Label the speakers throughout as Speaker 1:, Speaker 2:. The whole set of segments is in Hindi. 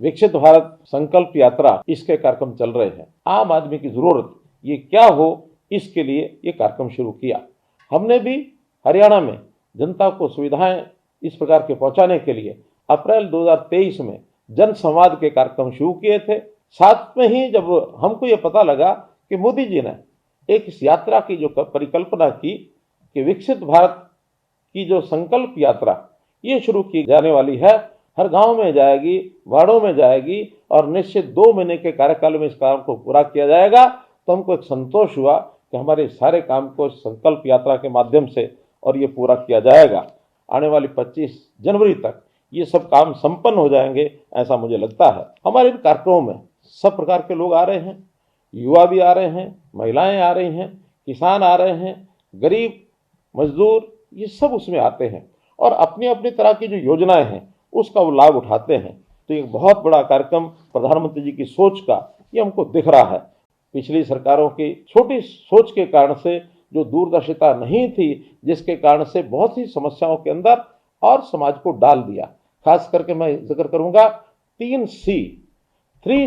Speaker 1: विकसित भारत संकल्प यात्रा, इसके कार्यक्रम चल रहे हैं। आम आदमी की जरूरत ये क्या हो, इसके लिए ये कार्यक्रम शुरू किया। हमने भी हरियाणा में जनता को सुविधाएं इस प्रकार के पहुंचाने के लिए अप्रैल 2023 में जन संवाद के कार्यक्रम शुरू किए थे। साथ में ही जब हमको ये पता लगा कि मोदी जी ने एक इस यात्रा की जो परिकल्पना की कि विकसित भारत की जो संकल्प यात्रा ये शुरू की जाने वाली है, हर गांव में जाएगी, वार्डों में जाएगी और निश्चित 2 महीने के कार्यकाल में इस काम को पूरा किया जाएगा, तो हमको एक संतोष हुआ कि हमारे सारे काम को संकल्प यात्रा के माध्यम से और ये पूरा किया जाएगा। आने वाली 25 जनवरी तक ये सब काम संपन्न हो जाएंगे, ऐसा मुझे लगता है। हमारे इन कार्यक्रमों में सब प्रकार के लोग आ रहे हैं, युवा भी आ रहे हैं, महिलाएं आ रही हैं, किसान आ रहे हैं, गरीब मजदूर, ये सब उसमें आते हैं और अपनी अपनी तरह की जो योजनाएं हैं उसका वो लाभ उठाते हैं। तो एक बहुत बड़ा कार्यक्रम प्रधानमंत्री जी की सोच का ये हमको दिख रहा है। पिछली सरकारों की छोटी सोच के कारण से जो दूरदर्शिता नहीं थी, जिसके कारण से बहुत सी समस्याओं के अंदर और समाज को डाल दिया। खास करके मैं जिक्र करूंगा 3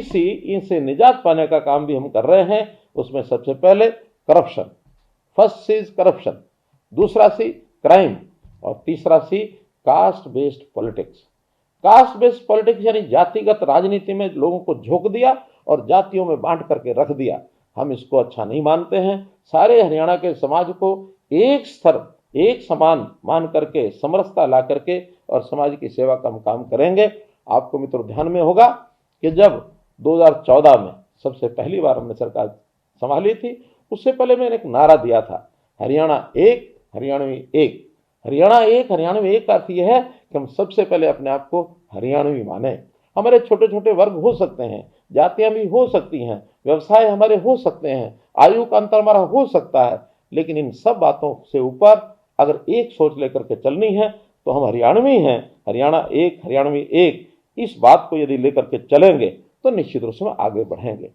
Speaker 1: सी इनसे निजात पाने का काम भी हम कर रहे हैं। उसमें सबसे पहले corruption, first C is corruption, दूसरा सी क्राइम और तीसरा C caste based politics. Caste based politics यानी जातिगत राजनीति में लोगों को झोंक दिया और जातियों में बांट करके रख दिया। हम इसको अच्छा नहीं मानते हैं। सारे हरियाणा के समाज को एक स्तर, एक समान मान करके, समरसता ला करके और समाज की सेवा का हम काम करेंगे। आपको मित्रों ध्यान में होगा कि जब 2014 में सबसे पहली बार हमने सरकार संभाली थी, उससे पहले मैंने एक नारा दिया था, हरियाणा एक, हरियाणवी एक। हरियाणा एक, हरियाणवी एक का अर्थ यह है कि हम सबसे पहले अपने आप को हरियाणवी माने। हमारे छोटे छोटे वर्ग हो सकते हैं, जातियां भी हो सकती हैं, व्यवसाय हमारे हो सकते हैं, आयु का अंतर हमारा हो सकता है, लेकिन इन सब बातों से ऊपर अगर एक सोच लेकर के चलनी है तो हम हरियाणवी हैं। हरियाणा एक, हरियाणवी एक, इस बात को यदि लेकर के चलेंगे तो निश्चित रूप से आगे बढ़ेंगे।